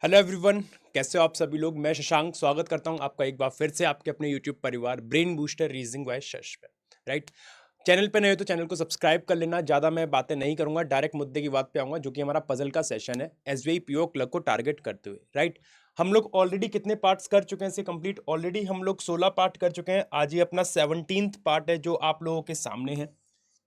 Hello everyone, कैसे हो आप सभी लोग। मैं शशांक स्वागत करता हूं आपका एक बार फिर से आपके अपने यूट्यूब परिवार ब्रेन बूस्टर रीजनिंग बाय शश पे। राइट, चैनल पे नए हो तो चैनल को सब्सक्राइब कर लेना। ज़्यादा मैं बातें नहीं करूंगा, डायरेक्ट मुद्दे की बात पे आऊंगा, जो कि हमारा पजल का सेशन है एसबीआई पीओ क्लर्क को टारगेट करते हुए। राइट, हम लोग ऑलरेडी कितने पार्ट्स कर चुके हैं इसे कंप्लीट। ऑलरेडी हम लोग 16 पार्ट कर चुके हैं। आज ये अपना 17th पार्ट है जो आप लोगों के सामने है।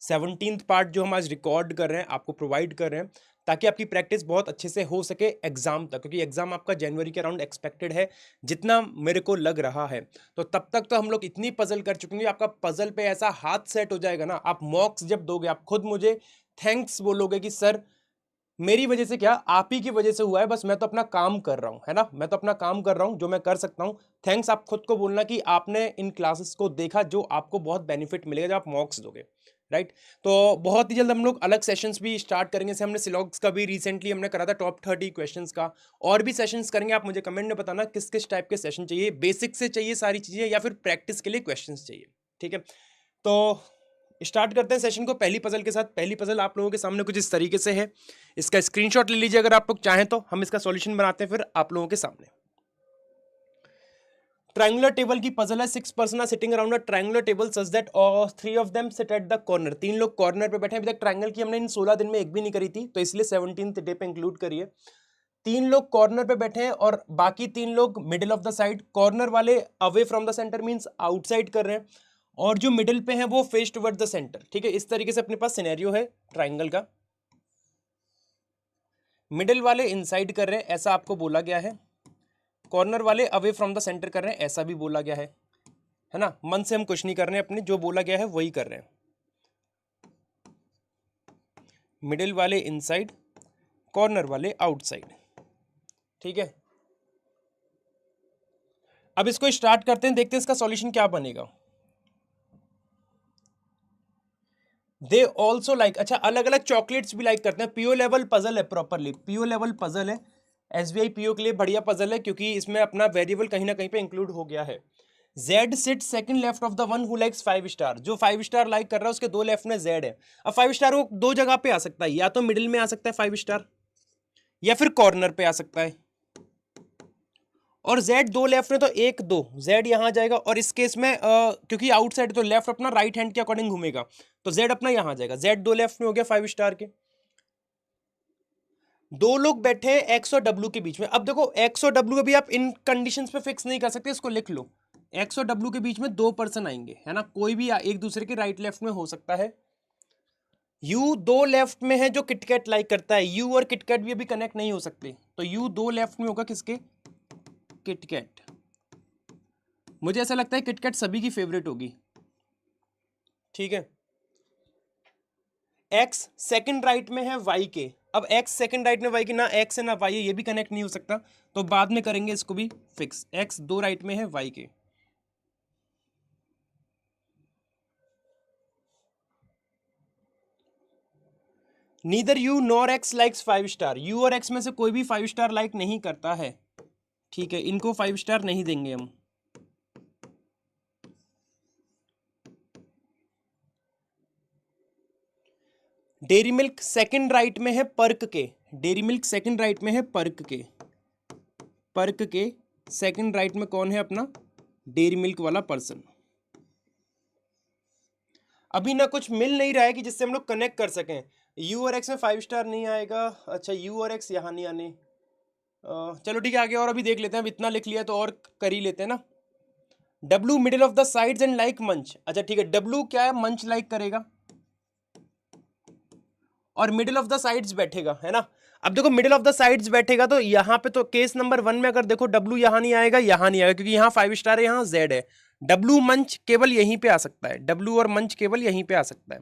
17th पार्ट जो हम आज रिकॉर्ड कर रहे हैं, आपको प्रोवाइड कर रहे हैं, ताकि आपकी प्रैक्टिस बहुत अच्छे से हो सके एग्जाम तक, क्योंकि एग्जाम आपका जनवरी के अराउंड एक्सपेक्टेड है, जितना मेरे को लग रहा है। तो तब तक तो हम लोग इतनी पजल कर चुके हैं, आपका पजल पे ऐसा हाथ सेट हो जाएगा ना, आप मॉक्स जब दोगे आप खुद मुझे थैंक्स बोलोगे कि सर मेरी वजह से क्या, आप ही की वजह से हुआ है, बस मैं तो अपना काम कर रहा हूं, है ना। मैं तो अपना काम कर रहा हूं जो मैं कर सकता हूं। थैंक्स आप खुद को बोलना कि आपने इन क्लासेस को देखा, जो आपको बहुत बेनिफिट मिलेगा जब आप मॉक्स दोगे। राइट, तो बहुत ही जल्द हम लोग अलग सेशंस भी स्टार्ट करेंगे। जैसे हमने सिलॉग्स का भी रिसेंटली हमने करा था टॉप 30 क्वेश्चंस का, और भी सेशंस करेंगे। आप मुझे कमेंट में बताना किस किस टाइप के सेशन चाहिए, बेसिक से चाहिए सारी चीजें, या फिर प्रैक्टिस के लिए क्वेश्चंस चाहिए। ठीक है, तो स्टार्ट करते हैं सेशन को पहली पजल के साथ। पहली पजल आप लोगों के सामने कुछ इस तरीके से है। इसका स्क्रीनशॉट ले लीजिए अगर आप लोग चाहें तो। हम इसका सॉल्यूशन बनाते हैं फिर आप लोगों के सामने। ट्रायंगुलर टेबल की पजल है। 6 person are sitting around a triangular table such that 3 of them sit at the corner. 3 लोग कॉर्नर पे बैठे हैं। अभी तक ट्रायंगल की हमने इन 16 दिन में एक भी नहीं करी थी, तो इसलिए 17th डे पे इंक्लूड करिए। 3 लोग कॉर्नर पे बैठे हैं और बाकी 3 लोग middle of the side. Corner वाले away from the centre means outside कर रहे हैं, और जो मिडिल पे हैं वो फेस टुवर्ड द सेंटर। ठीक है, इस तरीके से अपने पास सिनेरियो है ट्राइंगल का। मिडिल वाले इनसाइड कर रहे हैं, ऐसा आपको बोला गया है। कॉर्नर वाले अवे फ्रॉम द सेंटर कर रहे हैं, ऐसा भी बोला गया है ना। मन से हम कुछ नहीं कर रहे हैं, अपने जो बोला गया है वही कर रहे हैं। मिडिल वाले इनसाइड, कॉर्नर वाले आउटसाइड। ठीक है, अब इसको स्टार्ट करते हैं, देखते हैं इसका सॉल्यूशन क्या बनेगा। दे ऑल्सो लाइक, अच्छा अलग अलग चॉकलेट्स भी लाइक करते हैं। पीओ लेवल पजल है, प्रॉपरली पीओ लेवल पजल है। एसबीआई पीओ के लिए बढ़िया पजल है, क्योंकि इसमें अपना वेरिएबल कहीं ना कहीं पे इंक्लूड हो गया है। Z sit second left of the one who likes 5 star. जो 5 स्टार लाइक कर रहा है उसके दो लेफ्ट में जेड है। अब 5 स्टार वो दो जगह पे आ सकता है, या तो मिडिल में आ सकता है 5 स्टार, या फिर कॉर्नर पे आ सकता है। और जेड दो लेफ्ट में, तो एक दो जेड यहां जाएगा। और इस केस में क्योंकि आउटसाइड तो लेफ्ट अपना राइट हैंड के अकॉर्डिंग घूमेगा, तो जेड अपना यहां जाएगा। जेड दो लेफ्ट में हो गया 5 स्टार के। दो लोग बैठे हैं एक्स और डब्ल्यू के बीच में। अब देखो एक्स और डब्ल्यू अभी आप इन कंडीशंस पे फिक्स नहीं कर सकते, इसको लिख लो। एक्स और डब्ल्यू के बीच में दो पर्सन आएंगे, है ना, कोई भी एक दूसरे के राइट लेफ्ट में हो सकता है। यू दो लेफ्ट में है जो किटकैट लाइक करता है। यू और किटकैट भी अभी कनेक्ट नहीं हो सकते, तो यू दो लेफ्ट में होगा किसके, किटकैट। मुझे ऐसा लगता है किटकैट सभी की फेवरेट होगी। ठीक है, एक्स सेकंड राइट में है वाई के। अब एक्स सेकंड राइट में वाई के, ना एक्स है ना वाई है, ये भी कनेक्ट नहीं हो सकता, तो बाद में करेंगे इसको भी फिक्स। एक्स दो राइट में है वाई के। Neither you nor x likes 5 star. You और एक्स में से कोई भी 5 स्टार लाइक नहीं करता है। ठीक है, इनको 5 स्टार नहीं देंगे हम। डेयरी मिल्क सेकंड राइट में है पर्क के। डेयरी मिल्क सेकंड राइट में है पर्क के। पर्क के सेकंड राइट में कौन है अपना, डेयरी मिल्क वाला पर्सन। अभी ना कुछ मिल नहीं रहा है कि जिससे हम लोग कनेक्ट कर सकें। यू और एक्स में 5 स्टार नहीं आएगा। अच्छा, यू और एक्स यहाँ नहीं आने। चलो ठीक है, आगे और अभी देख लेते हैं। अब इतना लिख लिया तो और कर ही लेते हैं ना। W middle of the sides and like मंच। अच्छा ठीक है, डब्लू क्या है, मंच लाइक करेगा और मिडिल ऑफ द साइड्स बैठेगा, है ना। अब देखो मिडिल ऑफ द साइड्स बैठेगा, तो यहाँ पे तो केस नंबर 1 में अगर देखो डब्लू यहाँ नहीं आएगा, यहाँ नहीं आएगा, क्योंकि यहाँ 5 स्टार है, यहाँ जेड है। डब्लू मंच केवल यहीं पे आ सकता है। डब्लू और मंच केवल यहीं पे आ सकता है।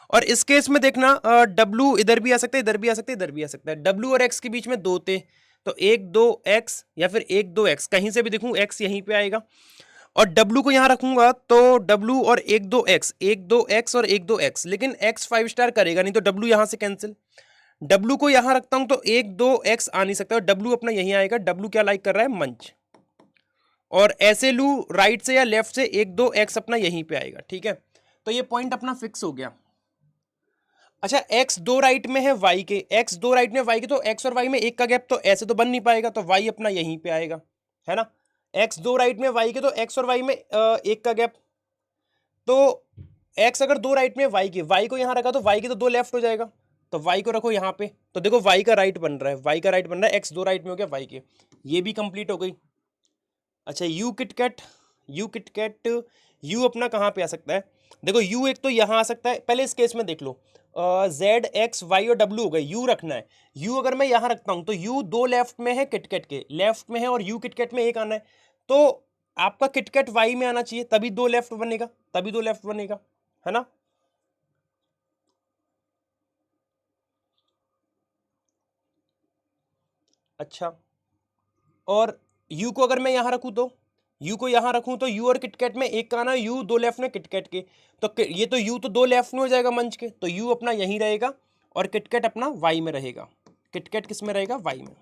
और इस केस में देखना, डब्लू इधर भी आ सकता है, इधर भी आ सकता है, इधर भी आ सकता है। डब्लू और एक्स के बीच में दो थे, तो एक दो एक्स या फिर एक दो एक्स, कहीं से भी देखूं एक्स यहीं पे आएगा। और डब्लू को यहां रखूंगा तो डब्लू और एक दो एक्स, एक दो एक्स और एक दो एक्स, लेकिन एक्स 5 स्टार करेगा नहीं, तो डब्लू यहां से कैंसिल। डब्लू को यहां रखता हूं तो एक दो एक्स आ नहीं सकता, और डब्लू अपना यहीं आएगा। डब्लू क्या लाइक कर रहा है, मंच। और ऐसे लू राइट से या लेफ्ट से एक दो एक्स अपना यहीं पे आएगा। ठीक है, तो ये पॉइंट अपना फिक्स हो गया। अच्छा x दो राइट में है y के, x दो राइट में y के, तो x और y में एक का गैप तो ऐसे तो बन नहीं पाएगा, तो y अपना यहीं पे आएगा, है ना। x दो राइट में y के, तो x और y में एक का गैप, तो x अगर दो राइट में y के, y को यहां रखा तो y के तो दो लेफ्ट हो जाएगा, तो y को रखो यहां पे, तो देखो y का राइट बन रहा है, y का राइट बन रहा है, x दो राइट में हो गया y के, ये भी कंप्लीट हो गई। अच्छा you KitKat, you KitKat, you अपना कहाँ पे आ सकता है, देखो यू एक तो यहाँ आ सकता है, पहले इस केस में देख लो, जेड एक्स वाई और डब्ल्यू हो गए, यू रखना है, यू अगर मैं यहाँ रखता हूँ तो यू दो लेफ्ट में है, किटकैट के लेफ्ट में है, और यू किटकैट में एक आना है, तो आपका किटकैट वाई में आना चाहिए, तभी दो लेफ्ट बनेगा, तभी दो लेफ्ट बनेगा, है ना। अच्छा, और यू को अगर मैं यहाँ रखूँ तो, यू को यहाँ रखूँ तो यू और किटकैट में एक का आना, यू दो लेफ्ट में किटकैट के, तो ये तो यू तो दो लेफ्ट में हो जाएगा मंच के, तो यू अपना यहीं रहेगा और किटकैट अपना वाई में रहेगा, किटकैट किस में रहेगा, वाई में।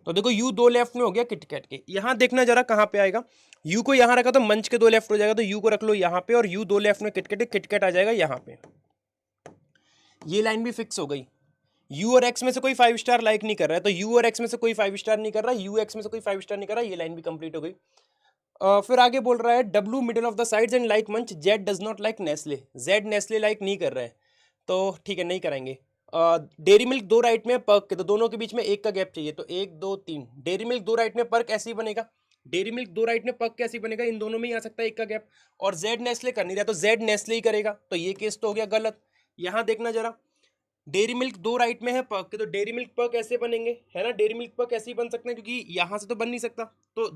तो देखो यू दो लेफ्ट में हो गया किटकैट के, यहाँ देखना जरा कहाँ पे आएगा, यू को यहाँ रखा तो मंच के दो लेफ्ट हो जाएगा, तो यू को रख लो यहाँ पे, और यू दो लेफ्ट में किटकैट, किटकैट आ जाएगा यहाँ पे, ये लाइन भी फिक्स हो गई। यू और एक्स में से कोई 5 स्टार लाइक नहीं कर रहा है, तो यू और एक्स में से कोई 5 स्टार नहीं कर रहा, यू एक्स में से कोई 5 स्टार नहीं कर रहा, ये लाइन भी कंप्लीट हो गई। फिर आगे बोल रहा है W middle of the sides and like Munch, Z does not like Nestle, Z Nestle like नहीं कर रहा है, तो ठीक है नहीं कराएंगे। डेयरी मिल्क दो राइट में पर्क के, तो दोनों के बीच में एक का गैप चाहिए, तो एक दो तीन, डेयरी मिल्क दो राइट में पर्क ऐसे ही बनेगा, डेयरी मिल्क दो राइट में पर्क कैसे बनेगा, इन दोनों में ही आ सकता है एक का गैप, और जेड नेस्ले कर नहीं रहा, तो जेड नेस्ले ही करेगा, तो ये केस तो हो गया गलत। यहाँ देखना जरा, डेयरी मिल्क दो राइट में है पर्क के, तो डेयरी मिल्क पर्क ऐसे बनेंगे, है ना, डेयरी मिल्क पर्क ऐसे ही बन सकते हैं, क्योंकि यहां से तो बन नहीं सकता, तो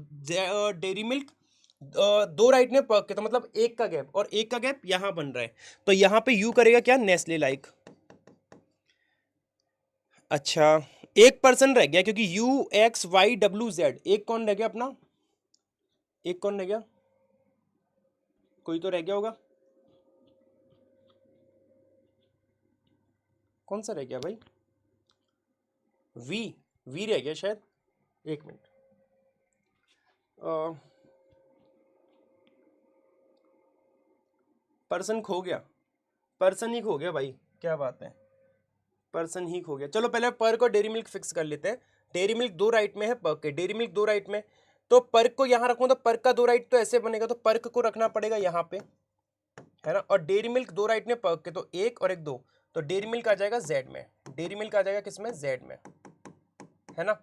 डेयरी मिल्क दो राइट में पर्क के, तो मतलब एक का गैप, और एक का गैप यहां बन रहा है, तो यहां पे यू करेगा क्या, नेस्ले लाइक। अच्छा, एक पर्सन रह गया, क्योंकि U X Y W Z, एक कौन रह गया अपना, एक कौन रह गया, कोई तो रह गया होगा, कौन सा रह गया भाई, वी, वी रह गया शायद, एक मिनट, पर्सन खो गया, पर्सन ही खो गया भाई, क्या बात है, पर्सन ही खो गया। चलो पहले पर को डेयरी मिल्क फिक्स कर लेते हैं, डेयरी मिल्क दो राइट में है पर्क के, डेयरी मिल्क दो राइट में, तो पर्क को यहाँ रखूँ तो पर्क का दो राइट तो ऐसे बनेगा, तो पर्क को रखना पड़ेगा यहाँ पे, है ना, और डेयरी मिल्क दो राइट में पर्क के, तो एक और एक दो, तो डेयरी मिल्क आ जाएगा जेड में, डेयरी मिल्क आ जाएगा किसमें, जेड में, है ना।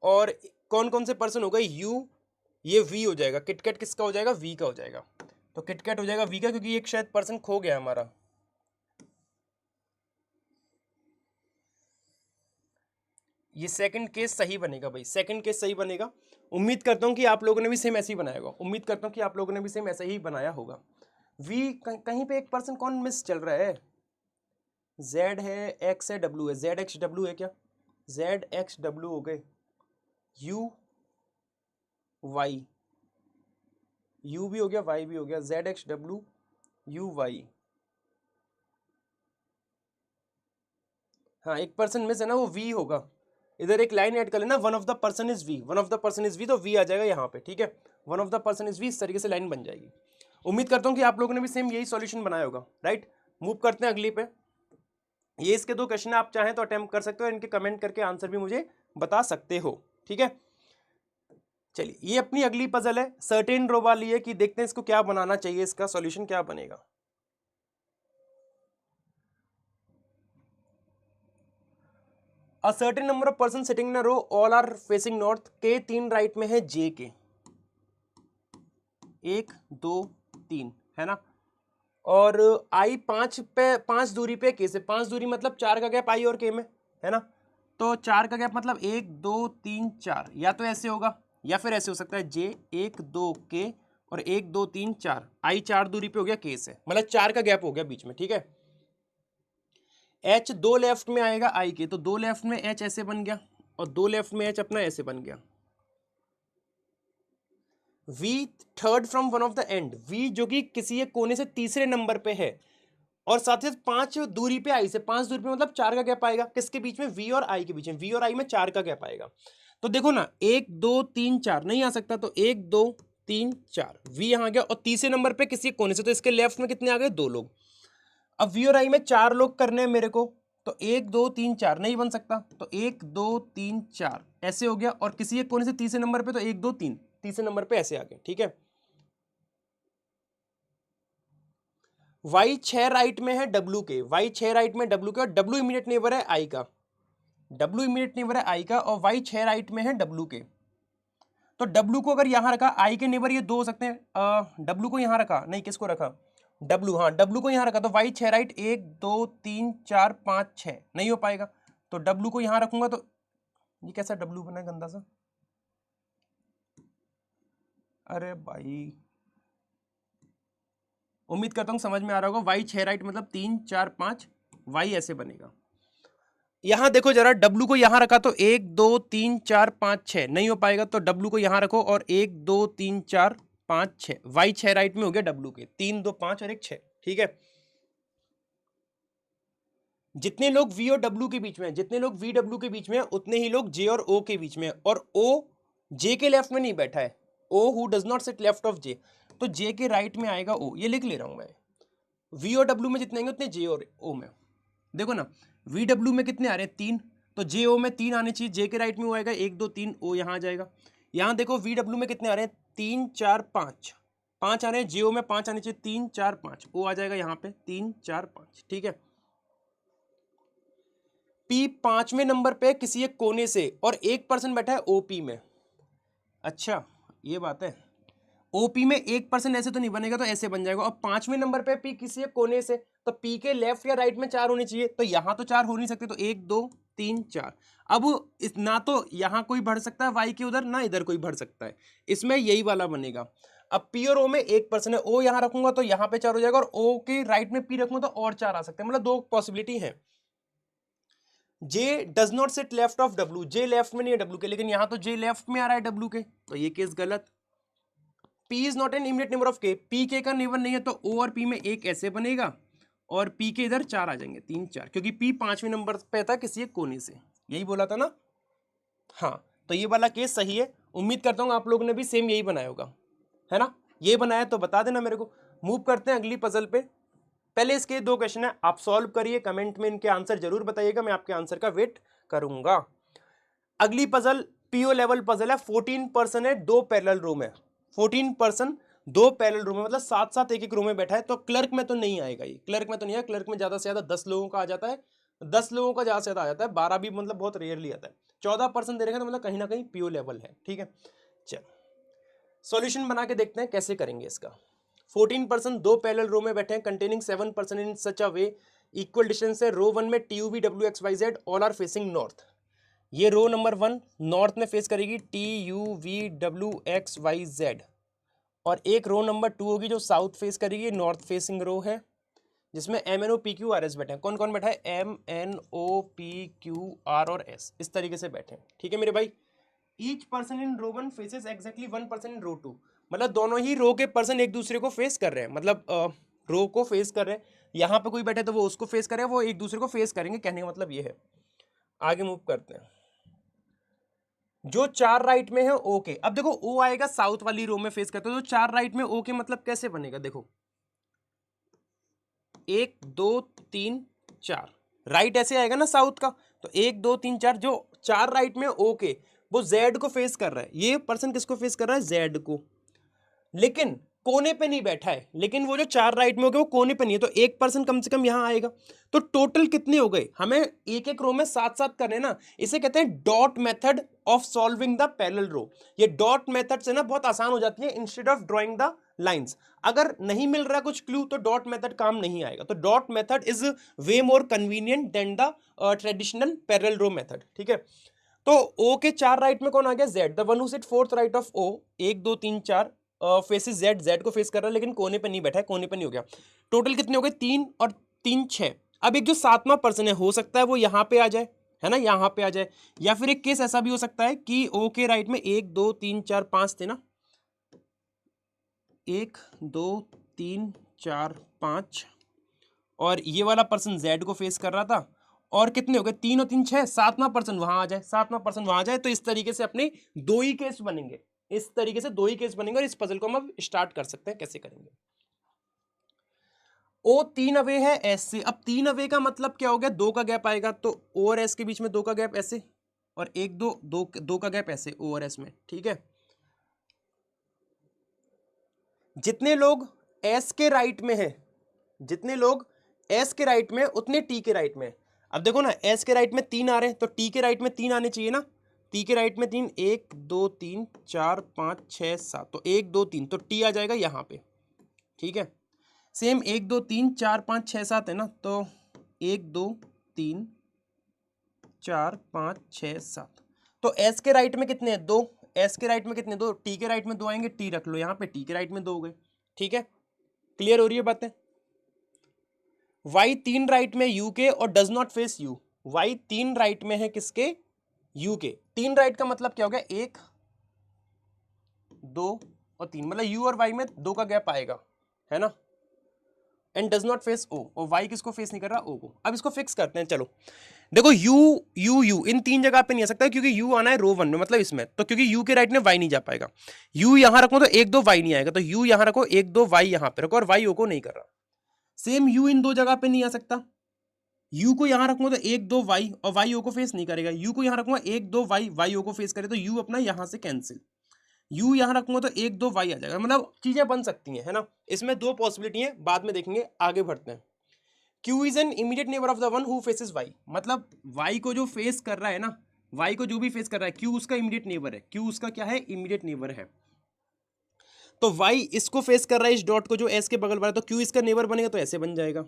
और कौन कौन से पर्सन हो गए, यू, ये वी हो जाएगा, किटकैट किसका हो जाएगा, वी का हो जाएगा, तो किटकैट हो जाएगा वी का, क्योंकि एक शायद पर्सन खो गया हमारा। ये सेकंड केस सही बनेगा भाई, सेकंड केस सही बनेगा, उम्मीद करता हूँ कि आप लोगों ने भी सेम ऐसे ही बनाया होगा, उम्मीद करता हूँ कि आप लोगों ने भी सेम ऐसे ही बनाया होगा। वी कहीं पे एक पर्सन कौन मिस चल रहा है, जेड है, एक्स है, डब्ल्यू है, जेड एक्स डब्ल्यू है क्या, जेड एक्स डब्ल्यू हो गए, यू वाई, यू भी हो गया वाई भी हो गया, Z X W U Y, हाँ एक पर्सन मिस है ना, वो वी होगा, इधर एक लाइन ऐड कर लेना, one of the person is V, one of the person is V, तो वी आ जाएगा यहाँ पे, ठीक है, one of the person is V, इस तरीके से लाइन बन जाएगी। उम्मीद करता हूँ कि आप लोगों ने भी सेम यही सॉल्यूशन बनाया होगा, राइट। मूव करते हैं अगली पे, ये इसके दो क्वेश्चन आप चाहें तो अटेम्प्ट कर सकते हो, इनके कमेंट करके आंसर भी मुझे बता सकते हो, ठीक है। चलिए ये अपनी अगली पजल है, सर्टेन रो वाली है, कि देखते हैं इसको क्या बनाना चाहिए, इसका सॉल्यूशन क्या बनेगा। A certain number of person sitting in a row, all are facing north, के तीन राइट में है जे के, एक दो तीन, है ना, और आई पांच पे, पांच दूरी पे के से, पांच दूरी मतलब चार का गैप आई और के में, है ना, तो चार का गैप मतलब एक दो तीन चार, या तो ऐसे होगा या फिर ऐसे हो सकता है, जे एक दो के और एक दो तीन चार, आई चार दूरी पे हो गया के से, मतलब चार का गैप हो गया बीच में, ठीक है। एच दो लेफ्ट में आएगा आई के, तो दो लेफ्ट में एच ऐसे बन गया, और दो लेफ्ट में एच अपना ऐसे बन गया। V third from one of the end, V जो कि किसी एक कोने से तीसरे नंबर पे है, और साथ ही साथ पांच दूरी पे आई से, पांच दूरी पे मतलब चार का गैप आएगा, किसके बीच में, वी और आई के बीच में, वी और आई में चार का गैप आएगा। तो देखो ना, एक दो तीन चार नहीं आ सकता, तो एक दो तीन चार, वी यहां आ गया, और तीसरे नंबर पे किसी कोने से, तो इसके लेफ्ट में कितने आ गए, दो लोग। अब वी और आई में 4 लोग करने हैं मेरे को, तो 1 2 3 4 नहीं बन सकता, तो 1 2 3 4 ऐसे हो गया, और किसी एक कोने से तीसरे नंबर पे तो 1 2 3 तीसरे नंबर पे ऐसे आ गए, ठीक है। y 6 राइट में है w के, y 6 राइट में w के, और w इमीडिएट नेबर है i का, w इमीडिएट नेबर है i का, और y 6 राइट में है w के। तो w को अगर यहां रखा, i के नेबर ये 2 हो सकते हैं, w को यहां रखा, नहीं किसको रखा, w, हाँ w को यहां रखा, तो y 6 राइट 1 2 3 4 5 6 नहीं हो पाएगा, तो w को यहां रखूंगा, तो ये कैसा w बना है गंदा सा, अरे भाई उम्मीद करता हूं समझ में आ रहा होगा। y 6 राइट मतलब 3 4 5, y ऐसे बनेगा। यहां देखो जरा, w को यहां रखा तो 1 2 3 4 5 6 नहीं हो पाएगा, तो w को यहां रखो, और 1 2 3 4 5 6, y 6 राइट में हो गया w के, 3 2 5 और 1 6, ठीक है। जितने लोग v और w के बीच में हैं, जितने लोग v w के बीच में हैं, उतने ही लोग j और o के बीच में हैं, और o j के लेफ्ट में नहीं बैठा है, o who does not sit left of j, तो j के राइट में आएगा o, ये लिख ले रहा हूं मैं। v और w में जितने आएंगे उतने j और o में, देखो ना वी डब्ल्यू में कितने आ रहे हैं 3, तो जे ओ में 3 आने चाहिए, जे के राइट में वो आएगा 1 2 3, ओ यहाँ आ जाएगा। यहाँ देखो वी डब्ल्यू में कितने आ रहे हैं 3 4 5, 5 आ रहे हैं, जे ओ में 5 आने चाहिए, 3 4 5, ओ आ जाएगा यहाँ पे 3 4 5, ठीक है। पी 5वें नंबर पे किसी एक कोने से, और 1% बैठा है ओपी में, अच्छा ये बात है, ओपी में 1% ऐसे तो नहीं बनेगा, तो ऐसे बन जाएगा, और 5वें नंबर पे पी किसी एक कोने से, तो पी के लेफ्ट या राइट में 4 होने चाहिए, तो यहां तो 4 हो नहीं सकते, तो 1 2 3 4। अब ना तो यहां कोई बढ़ सकता है वाई के उधर, ना इधर कोई बढ़ सकता है, इसमें यही वाला बनेगा। अब पी और ओ में 1% है, ओ यहां रखूंगा तो यहां पे 4 हो जाएगा, और ओ के राइट में पी रखूंगा तो और 4 आ सकते हैं, मतलब 2 पॉसिबिलिटी है। J does not sit left of W, J left में नहीं है डब्ल्यू के, लेकिन यहां तो जे लेफ्ट में आ रहा है डब्ल्यू के, तो ये केस गलत। P is not an immediate neighbour of K, P K का नेबर नहीं है, तो O और P में एक ऐसे बनेगा, और P के इधर 4 आ जाएंगे, 3 4, क्योंकि P 5वें नंबर पे था किसी एक कोने से, यही बोला था ना, हाँ। तो ये वाला केस सही है, उम्मीद करता हूँ आप लोगों ने भी सेम यही बनाया होगा, है ना। ये बनाया तो बता देना मेरे को। मूव करते हैं अगली पजल पे। पहले इसके 2 क्वेश्चन है, आप सॉल्व करिए, कमेंट में इनके आंसर जरूर बताइएगा, मैं आपके आंसर का वेट करूंगा। अगली पजल पीओ लेवल पजल है, 14% है, 2 पैरेलल रूम है, 14% 2 पैरेलल रूम है, मतलब साथ साथ एक एक रूम में बैठा है, तो क्लर्क में तो नहीं आएगा, ये क्लर्क में तो नहीं है, क्लर्क में ज्यादा से ज्यादा 10 लोगों का आ जाता है, 10 लोगों का ज्यादा से ज्यादा आ जाता है, 12 भी मतलब बहुत रेयरली आता है। 14% दे रखा तो मतलब कहीं ना कहीं पीओ लेवल है, ठीक है। चलो सॉल्यूशन बना के देखते हैं कैसे करेंगे इसका। 14% 2 पैरेलल रो में बैठे हैं, containing 7% in such a way, equal distance है, रो 1 में T U V W X Y Z all are facing north. ये रो नंबर 1 नॉर्थ में फेस करेगी, T U V W X Y Z, और एक रो नंबर 2 होगी जो south face करेगी, नॉर्थ फेसिंग रो है, जिसमें M N O P Q R S बैठे हैं। कौन कौन बैठा है, M N O P Q R और एस, इस तरीके से बैठे हैं, ठीक है मेरे भाई। Each person in row 1 faces exactly 1% in row 2, मतलब दोनों ही रो के पर्सन एक दूसरे को फेस कर रहे हैं, मतलब रो को फेस कर रहे हैं, यहाँ पे कोई बैठे तो वो उसको फेस कर रहे हैं, वो एक दूसरे को फेस करेंगे, कहने का मतलब ये है। आगे मूव करते हैं। जो 4 राइट में है ओ के, अब देखो ओ आएगा साउथ वाली रो में फेस करते हो, तो 4 राइट में ओ के मतलब कैसे बनेगा, देखो 1 2 3 4 राइट ऐसे आएगा ना साउथ का, तो 1 2 3 4, जो 4 राइट में ओ के वो जेड को फेस कर रहा है, ये पर्सन किसको फेस कर रहा है, जेड को, लेकिन कोने पे नहीं बैठा है, लेकिन वो जो 4 राइट में हो गए वो कोने पे नहीं है, तो 1% कम से कम यहां आएगा। तो टोटल कितने हो गए, हमें एक एक रो में साथ साथ करने ना, इसे कहते हैं dot method of solving the parallel row. ये डॉट मेथड से ना बहुत आसान हो जाती है, instead of drawing the lines. अगर नहीं मिल रहा कुछ क्लू तो डॉट मेथड काम नहीं आएगा, तो dot method is way more convenient than the traditional parallel row method, ठीक है। तो ओ के 4 राइट में कौन आ गया, Z, the one who sit fourth right of O, 1 2 3 4 faces Z, Z को फेस कर रहा है, लेकिन कोने पे नहीं बैठा है, कोने पे नहीं हो गया। टोटल कितने हो गए, 3 और 3 6। अब एक जो 7वां पर्सन है, हो सकता है वो यहां पे आ जाए, है ना, यहां पे आ जाए, या फिर एक केस ऐसा भी हो सकता है कि ओ के राइट में 1 2 3 4 5 थे ना, 1 2 3 4 5, और ये वाला पर्सन जेड को फेस कर रहा था, और कितने हो गए, 3 और 3 6, 7वां पर्सन वहां आ जाए, 7वां पर्सन वहां आ जाए, तो इस तरीके से अपने 2 ही केस बनेंगे, इस तरीके से 2 ही केस बनेंगे, और इस पजल को हम अब स्टार्ट कर सकते हैं, कैसे करेंगे। ओ 3 अवे है एस से। अब 3 अवे का मतलब क्या हो गया, 2 का गैप आएगा, तो ओ और एस के बीच में 2 का गैप ऐसे, और 1 2 2 का गैप ऐसे ओ और एस में, ठीक है। जितने लोग एस के राइट में है, जितने लोग एस के राइट में उतने टी के राइट में। अब देखो ना, एस के राइट में 3 आ रहे हैं तो टी के राइट में 3 आने चाहिए ना। टी के राइट में 3, 1 2 3 4 5 6 7, तो 1 2 3, तो टी आ जाएगा यहाँ पे, ठीक है। सेम 1 2 3 4 5 6 7 है ना, तो 1 2 3 4 5 6 7, तो एस के राइट में कितने हैं, 2। एस के राइट में कितने, 2। टी के राइट में 2 आएंगे, टी रख लो यहाँ पे, टी के राइट में 2 हो गए, ठीक है। क्लियर हो रही है बातें। वाई 3 राइट में यू के और does not face U. Y 3 right में है किसके, यू के। 3 राइट का मतलब क्या हो गया, 1 2 और 3, मतलब यू और वाई में 2 का गैप आएगा, है ना। एंड डज नॉट फेस ओ, और वाई किसको फेस नहीं कर रहा, ओ को। अब इसको फिक्स करते हैं, चलो देखो यू यू यू इन 3 जगह पे नहीं आ सकता, क्योंकि यू आना है रो 1 में, मतलब इसमें, तो क्योंकि यू के राइट में वाई नहीं जा पाएगा। यू यहां रखो तो 1 2 वाई नहीं आएगा, तो यू यहां रखो, 1 2 वाई यहां पे रखो, और वाई ओ को नहीं कर रहा। सेम यू इन 2 जगह पे नहीं आ सकता। यू को यहां रखूंगा तो 1 2 वाई, और वाई ओ को फेस नहीं करेगा। यू को यहां रखूंगा 1 2 वाई, वाई ओ को फेस करे, तो यू अपना यहां से कैंसिल। यू यहां रखूंगा तो 1 2 वाई आ जाएगा, मतलब चीजें बन सकती हैं, है ना। इसमें 2 पॉसिबिलिटी है, बाद में देखेंगे, आगे बढ़ते हैं। Q is an immediate neighbour of the one who faces Y, मतलब Y को जो फेस कर रहा है ना, Y को जो भी फेस कर रहा है, Q उसका इमीडिएट नेबर है। Q उसका क्या है, इमीडिएट नेबर है। तो Y इसको फेस कर रहा है, इस डॉट को जो S के बगल वाला, तो Q इसका नेबर बनेगा, तो ऐसे बन जाएगा।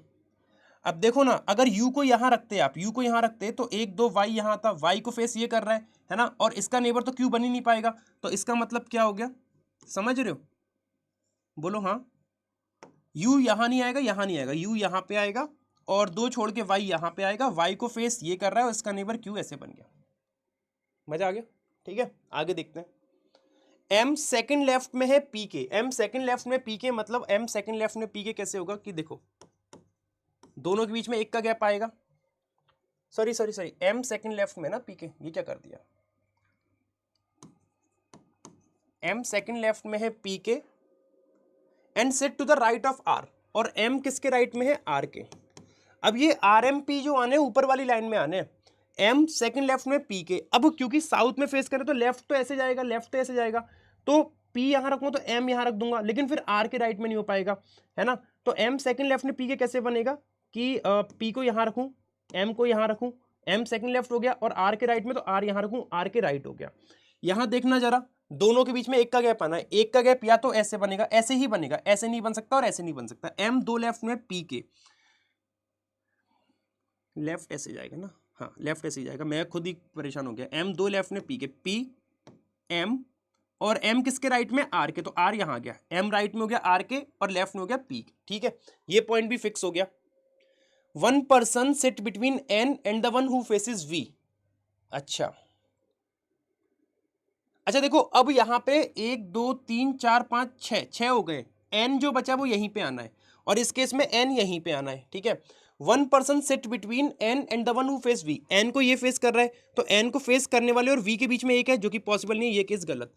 अब देखो ना, अगर U को यहां रखते, आप U को यहां रखते तो 1 2 Y यहां था, Y को फेस ये कर रहा है ना, और इसका नेबर तो Q बन ही नहीं पाएगा, तो इसका मतलब क्या हो गया, समझ रहे हो, बोलो हाँ। U यहां नहीं आएगा, यहां नहीं आएगा, U यहां पे आएगा, और 2 छोड़ के Y यहां पे आएगा, Y को फेस ये कर रहा है और इसका नेबर Q ऐसे बन गया। मजा आ गया, ठीक है। आगे देखते हैं। M सेकंड लेफ्ट में है P के। M सेकंड लेफ्ट में P के, मतलब M सेकंड लेफ्ट में P के कैसे होगा कि देखो, दोनों के बीच में 1 का गैप आएगा। सॉरी M सेकंड लेफ्ट में ना P के, ये क्या कर दिया, M सेकंड लेफ्ट में है P K and sit to the right of R, और M किसके राइट में है, R के। अब ये RMP जो आने ऊपर वाली लाइन में आने, M सेकंड लेफ्ट में P के। अब क्योंकि साउथ में फेस करे तो लेफ्ट तो ऐसे जाएगा, लेफ्ट तो ऐसे जाएगा, तो P यहां रखूं तो M यहां रख दूंगा, लेकिन फिर R के राइट में नहीं हो पाएगा, है ना। तो M सेकंड लेफ्ट में P के कैसे बनेगा कि P को यहां रखूं, M को यहां रखूं, M सेकंड लेफ्ट हो गया, और R के राइट में तो R यहां रखूं, R के राइट हो गया। यहां देखना जरा, दोनों के बीच में 1 का गैप आना है। 1 का गैप या तो ऐसे बनेगा, ऐसे ही बनेगा, ऐसे नहीं बन सकता और ऐसे नहीं बन सकता। M 2 लेफ्ट में P के, लेफ्ट ऐसे जाएगा ना, हाँ लेफ्ट ऐसे जाएगा, मैं खुद ही परेशान हो गया। M 2 लेफ्ट में P के, P M, और M किसके राइट में, R के, तो R यहां आ गया। M राइट में हो गया R के, और लेफ्ट में हो गया P के, ठीक है। ये पॉइंट भी फिक्स हो गया। One person sit between N and the one who faces V। अच्छा देखो, अब यहां पे 1 2 3 4 5 6 हो गए। N जो बचा वो यहीं पे आना है, और इस केस में N यहीं पे आना है, ठीक है। One person sit between N and the one who face V। N को ये फेस कर रहा है, तो N को फेस करने वाले और V के बीच में 1 है, जो कि पॉसिबल नहीं है, ये केस गलत।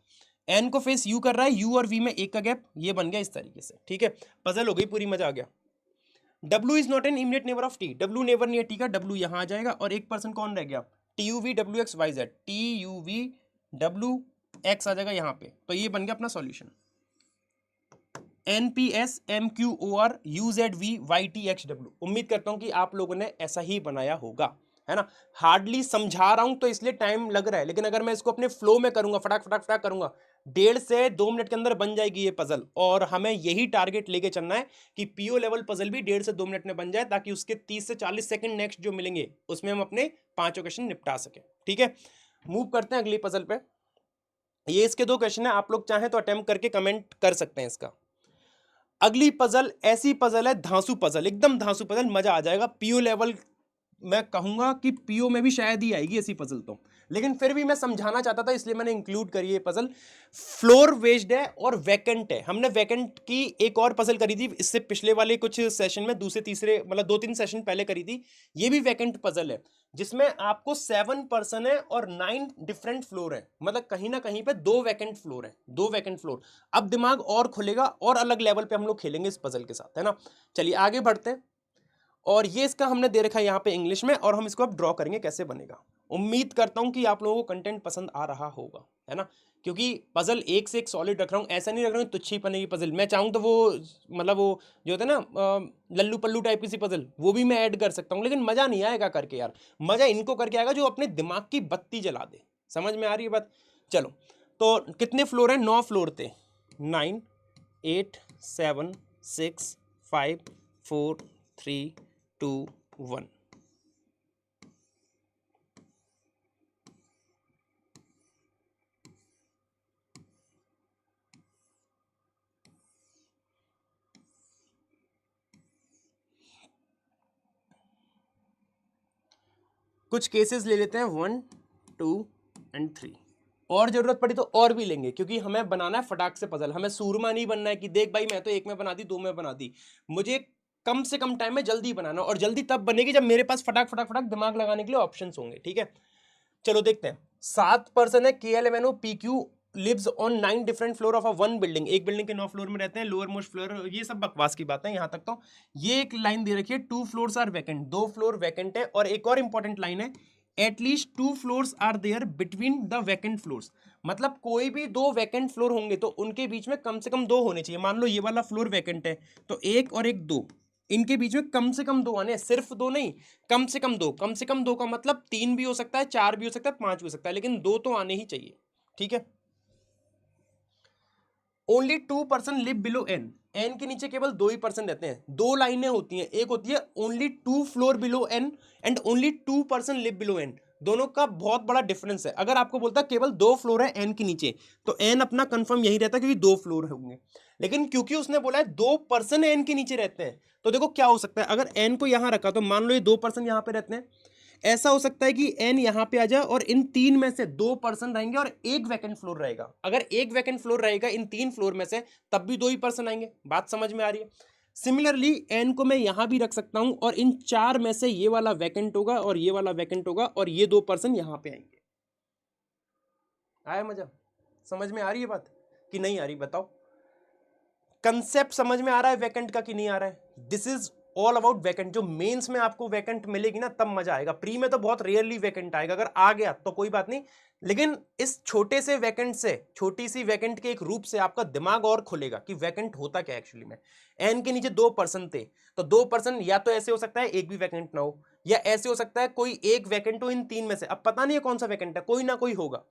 N को फेस U कर रहा है, U और V में 1 का गैप, ये बन गया इस तरीके से, ठीक है। पजल हो गई पूरी, मजा आ गया। W is not an immediate neighbour of T। W neighbour नहीं है T का, W यहां आ जाएगा, और एक पर्सन कौन रह गया, TUV WXYZ। TUV WX आ जाएगा यहाँ पे, तो ये बन गया अपना solution. NPS MQOR UZV YTXW। उम्मीद करता हूं कि आप लोगों ने ऐसा ही बनाया होगा, है ना। हार्डली समझा रहा हूं तो इसलिए टाइम लग रहा है, लेकिन अगर मैं इसको अपने फ्लो में करूंगा, फटाक फटाक फटाक करूंगा, 1.5 से 2 मिनट के अंदर बन जाएगी ये पजल। और हमें यही टारगेट लेके चलना है कि पीओ लेवल पजल भी 1.5 से 2 मिनट में बन जाए, ताकि उसके 30 से 40 सेकंड नेक्स्ट जो मिलेंगे उसमें हम अपने 5 क्वेश्चन निपटा सके, ठीक है। मूव करते हैं अगली पजल पे। ये इसके 2 क्वेश्चन है, आप लोग चाहें तो अटेम्प्ट करके कमेंट कर सकते हैं इसका। अगली पजल ऐसी पजल है, धांसू पजल, एकदम धांसू पजल, मजा आ जाएगा। पीओ लेवल मैं कहूंगा कि पीओ में भी शायद ही आएगी ऐसी पजल तो, लेकिन फिर भी मैं समझाना चाहता था इसलिए मैंने इंक्लूड करी है पजल। फ्लोर वेज्ड है और वैकेंट है। हमने वैकेंट की एक और पजल करी थी इससे पिछले वाले कुछ सेशन में, दूसरे तीसरे मतलब 2-3 सेशन पहले करी थी। ये भी वैकेंट पजल है जिसमें आपको 7 पर्सन है और 9 डिफरेंट फ्लोर है, मतलब कहीं ना कहीं पे 2 वैकेंट फ्लोर है, 2 वैकेंट फ्लोर। अब दिमाग और खुलेगा और अलग लेवल पे हम लोग खेलेंगे इस पजल के साथ, है ना। चलिए आगे बढ़ते हैं। और ये इसका हमने दे रखा है यहाँ पे इंग्लिश में, और हम इसको अब ड्रॉ करेंगे कैसे बनेगा। उम्मीद करता हूं कि आप लोगों को कंटेंट पसंद आ रहा होगा, है ना, क्योंकि पजल एक से एक सॉलिड रख रहा हूँ, ऐसा नहीं रख रहा हूँ तुच्छी पने की पजल। मैं चाहूँ तो वो मतलब वो जो होता है ना लल्लू पल्लू टाइप की सी पजल, वो भी मैं ऐड कर सकता हूँ, लेकिन मजा नहीं आएगा करके यार। मजा इनको करके आएगा जो अपने दिमाग की बत्ती जला दे। समझ में आ रही है बात। चलो तो कितने फ्लोर हैं, 9 फ्लोर थे। 9 8 7 6 5 4 3 2 1। कुछ केसेस ले लेते हैं 1 2 एंड 3, और जरूरत पड़ी तो और भी लेंगे, क्योंकि हमें बनाना है फटाक से पजल। हमें सूरमा नहीं बनना है कि देख भाई मैं तो एक में बना दी, 2 में बना दी। मुझे कम से कम टाइम में जल्दी बनाना, और जल्दी तब बनेगी जब मेरे पास फटाक फटाक फटाक दिमाग लगाने के लिए ऑप्शंस होंगे। ठीक है, चलो देखते हैं। 7 पर्सन है, KLMNO PQ lives on 9 different floor of a one building. एक बिल्डिंग के 9 फ्लोर में रहते हैं, लोअर मोस्ट फ्लोर, ये सब बकवास की बात है यहां तक तो। ये एक लाइन दे रखी है 2 floors are vacant, 2 floor vacant है। और एक और इंपॉर्टेंट लाइन है at least 2 floors are there between the vacant floors. मतलब कोई भी 2 वैकेंट फ्लोर होंगे तो उनके बीच में कम से कम 2 होने चाहिए। मान लो ये वाला फ्लोर वैकेंट है तो एक और एक 2, इनके बीच में कम से कम 2 आने हैं, सिर्फ 2 नहीं, कम से कम 2। कम से कम 2 का मतलब 3 भी हो सकता है, 4 भी हो सकता है, 5 भी हो सकता है, लेकिन 2 तो आने ही चाहिए। ठीक है। Only 2 person live below N, N के नीचे केवल 2 ही पर्सन रहते हैं। 2 लाइनें होती हैं, एक होती है only 2 floor below N and only 2 person live below N. दोनों का बहुत बड़ा डिफरेंस है। अगर आपको बोलता केवल 2 फ्लोर है एन के नीचे, तो एन अपना कंफर्म यही रहता क्योंकि 2 फ्लोर होंगे। लेकिन क्योंकि उसने बोला है 2 पर्सन एन के नीचे रहते हैं, तो देखो क्या हो सकता है। अगर एन को यहां रखा तो मान लो ये 2 पर्सन यहां पे रहते हैं, ऐसा हो सकता है कि एन यहां पे आ जाए और इन 3 में से 2 पर्सन रहेंगे और एक वैकेंट फ्लोर रहेगा। अगर एक वैकेंट फ्लोर रहेगा इन 3 फ्लोर में से, तब भी 2 ही पर्सन आएंगे। बात समझ में आ रही है। सिमिलरली एन को मैं यहां भी रख सकता हूं और इन 4 में से ये वाला वैकेंट होगा और ये वाला वैकेंट होगा और ये 2 पर्सन यहां पे आएंगे। आया मजा? समझ में आ रही है बात कि नहीं आ रही, बताओ। कंसेप्ट समझ में आ रहा है वैकेंट का कि नहीं आ रहा है? This is all about vacant. जो मेंस में आपको वैकेंट मिलेगी ना तब मजा आएगा, प्री में तो बहुत रेयरली वैकेंट आएगा। अगर आ गया तो कोई बात नहीं, लेकिन इस छोटे से वैकेंट से, छोटी सी वैकेंट के एक रूप से आपका दिमाग और खुलेगा कि वैकेंट होता क्या एक्चुअली में। एन के नीचे 2 पर्सन थे, तो 2 पर्सन या तो ऐसे हो सकता है एक भी वैकेंट ना हो, या ऐसे हो सकता है कोई एक वैकेंट हो इन 3 में से। अब पता नहीं है कौन सा वैकेंट है, कोई ना कोई होगा।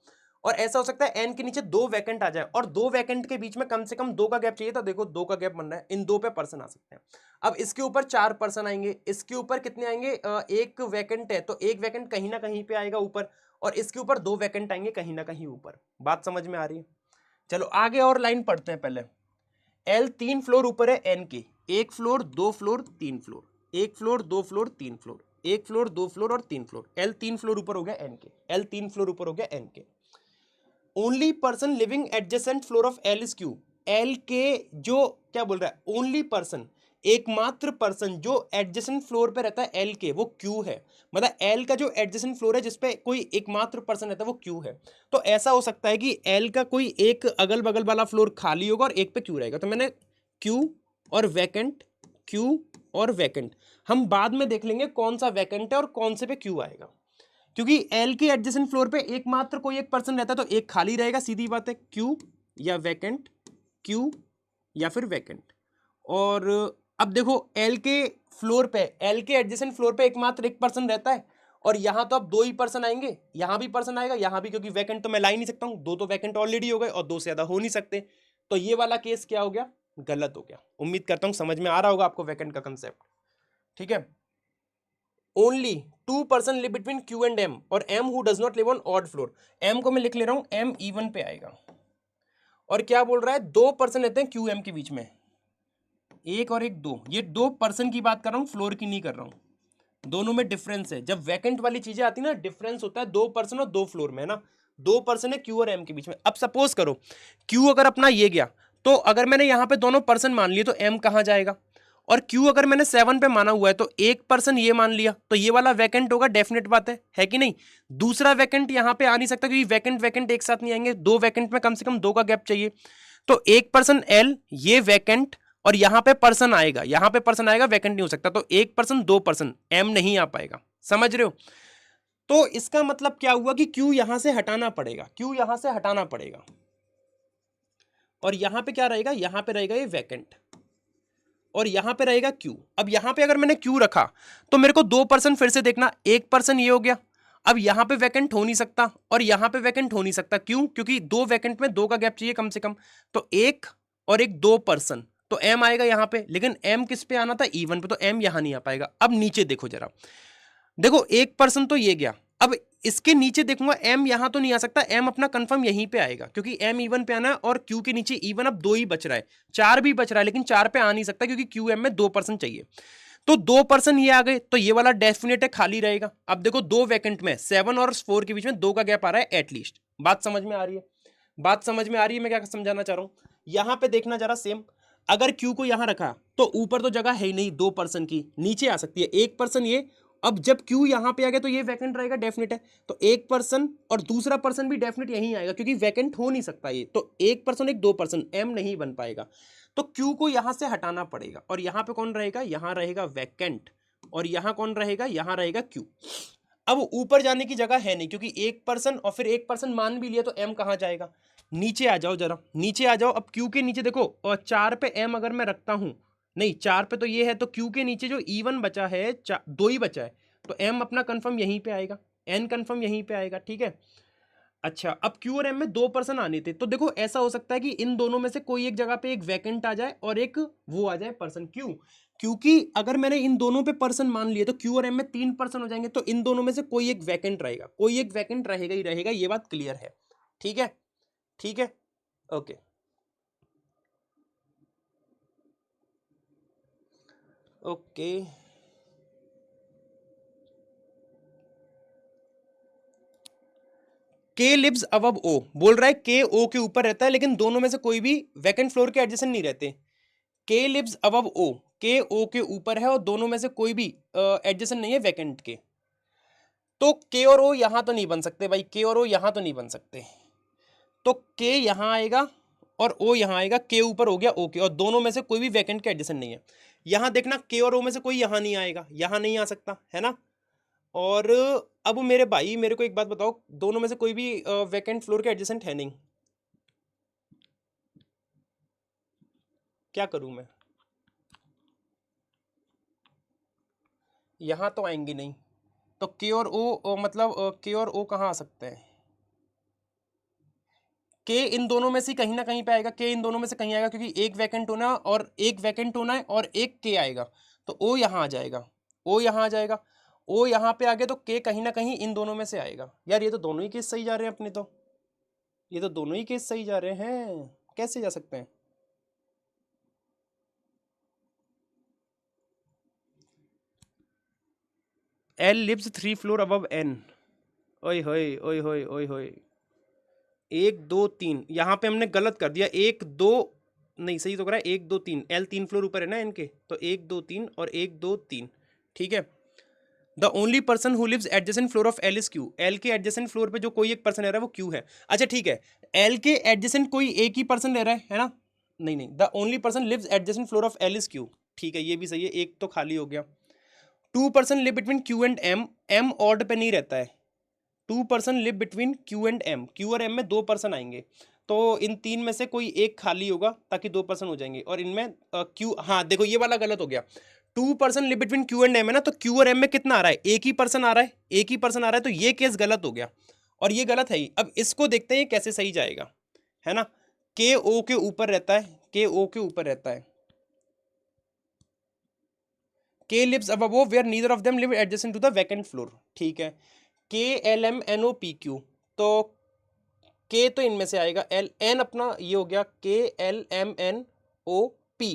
और ऐसा हो सकता है एन के नीचे 2 वैकेंट आ जाए और 2 वैकेंट के बीच में कम से कम 2 का गैप चाहिए, तो देखो 2 का गैप बन रहा है, इन 2 पे पर्सन आ सकते हैं। अब इसके ऊपर 4 पर्सन आएंगे, इसके ऊपर कितने आएंगे, एक वैकेंट है तो एक वैकेंट कहीं ना कहीं पे आएगा ऊपर, और इसके ऊपर 2 वैकेंट आएंगे कहीं ना कहीं ऊपर। बात समझ में आ रही है? चलो आगे और लाइन पढ़ते हैं। पहले एल 3 फ्लोर ऊपर है एन के, 1 floor 2 floor 3 floor, 1 floor 2 floor 3 floor, 1 floor 2 floor और 3 फ्लोर। एल 3 फ्लोर ऊपर हो गया एन के, एल 3 फ्लोर ऊपर हो गया एन के। Only person living adjacent floor of L is Q. L के जो क्या बोल रहा है, ओनली पर्सन, एकमात्र पर्सन जो एडजेसेंट फ्लोर पे रहता है एल के, वो क्यू है। मतलब एल का जो एडजेसेंट फ्लोर है जिसपे कोई एकमात्र पर्सन रहता है वो क्यू है। तो ऐसा हो सकता है कि एल का कोई एक अगल बगल वाला फ्लोर खाली होगा और एक पे क्यू रहेगा। तो मैंने क्यू और वैकेंट, क्यू और वैकेंट, हम बाद में देख लेंगे कौन सा वैकेंट है और कौन से पे क्यू आएगा। क्योंकि एल के एडजेसेंट फ्लोर पे एकमात्र कोई एक पर्सन रहता है तो एक खाली रहेगा, सीधी बात है, क्यू या वैकेंट, क्यू या फिर वैकेंट। और अब देखो एल के फ्लोर पे, एल के एडजेसेंट फ्लोर पे एकमात्र एक पर्सन रहता है, और यहां तो अब 2 ही पर्सन आएंगे, यहां भी पर्सन आएगा, यहां भी, क्योंकि वैकेंट तो मैं ला ही नहीं सकता हूं, 2 तो वैकेंट ऑलरेडी हो गए और 2 से ज्यादा हो नहीं सकते। तो ये वाला केस क्या हो गया, गलत हो गया। उम्मीद करता हूं समझ में आ रहा होगा आपको वैकेंट का कंसेप्ट। ठीक है। Only 2 person live between Q and M, और M who does not live on odd floor. M को मैं लिख ले रहा हूं, एम इवन पे आएगा। और क्या बोल रहा है, 2 पर्सन रहते हैं क्यू एम के बीच में, एक और एक 2। ये 2 पर्सन की बात कर रहा हूं, फ्लोर की नहीं कर रहा हूं। दोनों में डिफरेंस है। जब वैकेंट वाली चीजें आती है ना, डिफरेंस होता है 2 पर्सन और 2 फ्लोर में, है ना। 2 पर्सन है क्यू और एम के बीच में। अब सपोज करो क्यू अगर अपना ये गया, तो अगर मैंने यहां पे दोनों पर्सन मान लिए तो एम कहां जाएगा? और क्यू अगर मैंने 7 पे माना हुआ है तो एक पर्सन ये मान लिया, तो ये वाला वैकेंट होगा, डेफिनेट बात है कि नहीं? दूसरा वैकेंट यहां पे आ नहीं सकता क्योंकि वैकेंट वैकेंट एक साथ नहीं आएंगे, 2 वैकेंट में कम से कम 2 का गैप चाहिए। तो एक पर्सन एल, ये वैकेंट, और यहां पे पर्सन आएगा, यहां पे पर्सन आएगा, वैकेंट नहीं हो सकता, तो एक पर्सन 2 पर्सन, एम नहीं आ पाएगा। समझ रहे हो? तो इसका मतलब क्या हुआ कि क्यू यहां से हटाना पड़ेगा, क्यू यहां से हटाना पड़ेगा, और यहां पे क्या रहेगा? यहां पे रहेगा ये वैकेंट, और यहां पे रहेगा क्यू। अब यहां पे अगर मैंने क्यू रखा तो मेरे को 2 पर्सन फिर से देखना, एक पर्सन ये हो गया, अब यहां पे वैकेंट हो नहीं सकता और यहां पे वैकेंट हो नहीं सकता, क्यों? क्योंकि 2 वैकेंट में 2 का गैप चाहिए कम से कम, तो एक और एक 2 पर्सन, तो एम आएगा यहां पे, लेकिन एम किस पे आना था? E1 पे, तो एम यहां नहीं आ पाएगा। अब नीचे देखो जरा, देखो एक पर्सन तो ये गया, अब इसके नीचे देखूंगा एम यहां तो नहीं आ सकता, एम अपना कंफर्म यहीं पे आएगा क्योंकि एम E1 पे आना है, और क्यू के नीचे E1 अब 2 ही बच रहा है, 4 भी बच रहा है लेकिन 4 पे आ नहीं सकता क्योंकि क्यू एम में 2 पर्सन चाहिए। तो 2 पर्सन ये आ गए, तो ये वाला डेफिनेट है खाली रहेगा। अब देखो 2 वैकेंट में 7 और 4 के बीच में 2 का गैप आ रहा है एटलीस्ट। बात समझ में आ रही है? बात समझ में आ रही है? मैं क्या समझाना चाह रहा हूं, यहां पे देखना जरा सेम, अगर क्यू को यहां रखा तो ऊपर तो जगह है ही नहीं 2 पर्सन की, नीचे आ सकती है एक पर्सन ये। अब जब क्यू यहां पे आ गया तो ये वैकेंट रहेगा डेफिनेट है, तो एक पर्सन और दूसरा पर्सन भी डेफिनेट यहीं आएगा क्योंकि वैकेंट हो नहीं सकता ये, तो एक पर्सन एक 2 पर्सन, एम नहीं बन पाएगा। तो क्यू को यहां से हटाना पड़ेगा, और यहां पे कौन रहेगा? यहां रहेगा वैकेंट, और यहां कौन रहेगा? यहां रहेगा क्यू। अब ऊपर जाने की जगह है नहीं क्योंकि एक पर्सन और फिर एक पर्सन मान भी लिया, तो एम कहां जाएगा? नीचे आ जाओ जरा, नीचे आ जाओ। अब क्यू के नीचे देखो, और 4 पे एम अगर मैं रखता हूं, नहीं 4 पे तो ये है, तो क्यू के नीचे जो E1 बचा है, 2 ही बचा है, तो एम अपना कंफर्म यहीं पे आएगा, एन कंफर्म यहीं पे आएगा, ठीक है। अच्छा, अब क्यू और एम में 2 पर्सन आने थे, तो देखो ऐसा हो सकता है कि इन दोनों में से कोई एक जगह पे एक वैकेंट आ जाए और एक वो आ जाए पर्सन। क्यों? क्योंकि अगर मैंने इन दोनों पे पर्सन मान लिए तो क्यू और एम में 3 पर्सन हो जाएंगे, तो इन दोनों में से कोई एक वैकेंट रहेगा, कोई एक वैकेंट रहेगा ही रहेगा, ये बात क्लियर है? ठीक है, ठीक है, ओके। ओके, के लिव्स अबव ओ, बोल रहा है के ओ के ऊपर रहता है, लेकिन दोनों में से कोई भी वैकेंट फ्लोर के एडजेसेंट नहीं रहते। के लिव्स अबव ओ, के ओ के ऊपर है और दोनों में से कोई भी एडजेसेंट नहीं है वैकेंट के, तो के और ओ यहां तो नहीं बन सकते भाई, के और ओ यहां तो नहीं बन सकते, तो के यहां आएगा और ओ यहां आएगा, के ऊपर हो गया ओ के, और दोनों में से कोई भी वैकेंट के एडजेसेंट नहीं है। यहां देखना के और ओ में से कोई यहां नहीं आएगा, यहां नहीं आ सकता, है ना। और अब मेरे भाई मेरे को एक बात बताओ, दोनों में से कोई भी वैकेंट फ्लोर के एडजेसेंट है नहीं, क्या करूं मैं? यहां तो आएंगे नहीं, तो के और ओ मतलब के और ओ कहाँ आ सकते हैं? के इन दोनों में से कहीं ना कहीं पे आएगा, के इन दोनों में से कहीं आएगा क्योंकि एक वैकेंट होना और एक वैकेंट होना है और एक के आएगा, तो ओ यहाँ आ जाएगा, ओ यहाँ आ जाएगा, ओ यहाँ पे आ गया, तो के कहीं ना कहीं इन दोनों में से आएगा। यार ये तो दोनों ही केस सही जा रहे हैं अपने, तो ये तो दोनों ही केस सही जा रहे हैं, कैसे जा सकते हैं? L lives 3 floor above N, ओए होए ओए होए ओए होए, 1 2 3 यहाँ पे हमने गलत कर दिया, 1 2, नहीं सही तो करा है, 1 2 3, एल 3 फ्लोर ऊपर है ना एन के, तो 1 2 3 और 1 2 3, ठीक है। The only person who lives adjacent floor of L is Q, L के एडजेसेंट फ्लोर पे जो कोई एक पर्सन रह रहा है वो क्यू है। अच्छा ठीक है, एल के एडजेसेंट कोई एक ही पर्सन रह रहा है ना? नहीं नहीं, the only person lives adjacent floor of L is Q, ठीक है, ये भी सही है, एक तो खाली हो गया। 2 person live between Q and M, M odd पे नहीं रहता है, 2 person live between Q and M, Q और एम में 2 पर्सन आएंगे, तो इन 3 में से कोई एक खाली होगा ताकि 2 पर्सन हो जाएंगे, और इनमें क्यू, हाँ देखो ये वाला गलत हो गया, 2 person live between Q and M है ना, तो क्यू और एम में कितना आ रहा है? एक ही पर्सन आ रहा है, एक ही पर्सन आ रहा है, तो ये केस गलत हो गया, और ये गलत है ही। अब इसको देखते हैं ये कैसे सही जाएगा, है ना। के ओ के ऊपर रहता है, के ओ के ऊपर रहता है, K lives above O where neither of them live adjacent to the vacant floor, ठीक है। K L M N O P Q, तो के तो इनमें से आएगा, एल एन अपना ये हो गया, K L M N O P,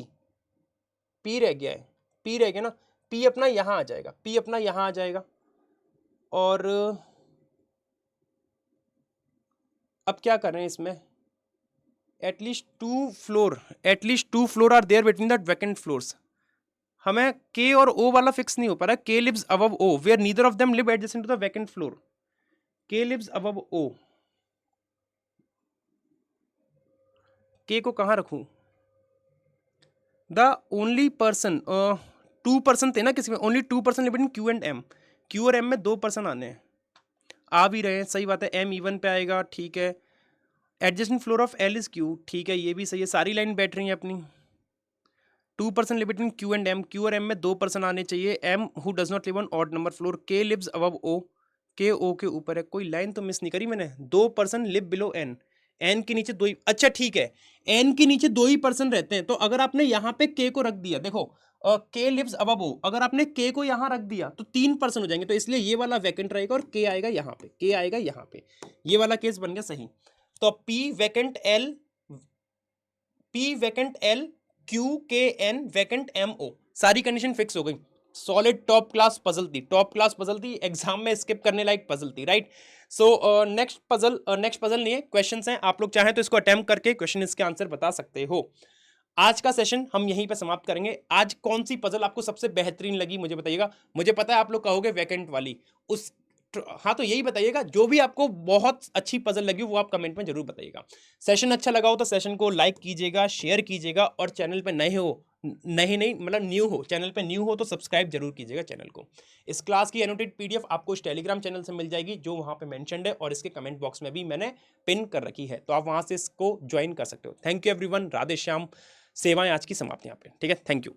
P रह गया है, पी रह गया ना, P अपना यहाँ आ जाएगा, P अपना यहाँ आ जाएगा। और अब क्या कर रहे हैं इसमें, at least two floor are there between that vacant floors. हमें K और O वाला फिक्स नहीं हो पा रहा। K lives above O where neither of them live adjacent to the vacant floor. K lives above O, K को कहाँ रखूं? द ओनली पर्सन, 2 पर्सन थे ना किसी में, only 2 person live in Q and M। Q और M में 2 person आने हैं, आ भी रहे हैं, सही बात है। M इवन पे आएगा, ठीक है। Adjacent floor of L is Q, ठीक है, ये भी सही है। सारी लाइन बैठ रही है अपनी। 2 person live between Q and M, Q और M में 2 पर्सन आने चाहिए। M who does not live on odd number floor. K lives above O, K O के ऊपर है। कोई लाइन तो मिस नहीं करी मैंने। 2 person live below N, N के नीचे 2 ही, अच्छा ठीक है, N के नीचे 2 ही पर्सन रहते हैं। तो अगर आपने यहाँ पे K को रख दिया, देखो K लिव्स अबव O, अगर आपने K को यहाँ रख दिया तो 3 पर्सन हो जाएंगे। तो इसलिए ये वाला वैकेंट रहेगा और K आएगा यहाँ पे, K आएगा यहाँ पे। ये वाला केस बन गया सही। तो P vacant L, Q K N vacant M O, सारी कंडीशन फिक्स हो गई। सॉलिड टॉप क्लास पजल थी, एग्जाम में स्किप करने लायक पजल थी, राइट। सो नेक्स्ट पजल नहीं है, क्वेश्चंस हैं। आप लोग चाहें तो इसको अटेम्प्ट करके क्वेश्चन इसके आंसर बता सकते हो। आज का सेशन हम यहीं पे समाप्त करेंगे। आज कौन सी पजल आपको सबसे बेहतरीन लगी मुझे बताइएगा। मुझे पता है आप लोग कहोगे वैकेंट वाली, उस हाँ तो यही बताइएगा। जो भी आपको बहुत अच्छी पजल लगी वो आप कमेंट में जरूर बताइएगा। सेशन अच्छा लगा हो तो सेशन को लाइक कीजिएगा, शेयर कीजिएगा, और चैनल पे नए हो, नहीं मतलब न्यू हो, चैनल पे न्यू हो तो सब्सक्राइब जरूर कीजिएगा चैनल को। इस क्लास की एनोटेड PDF आपको इस टेलीग्राम चैनल से मिल जाएगी, जो वहाँ पे मेंशन्ड है, और इसके कमेंट बॉक्स में भी मैंने पिन कर रखी है, तो आप वहाँ से इसको ज्वाइन कर सकते हो। Thank you everyone, Radhe Shyam. सेवाएं आज की समाप्त यहाँ पे, ठीक है, थैंक यू।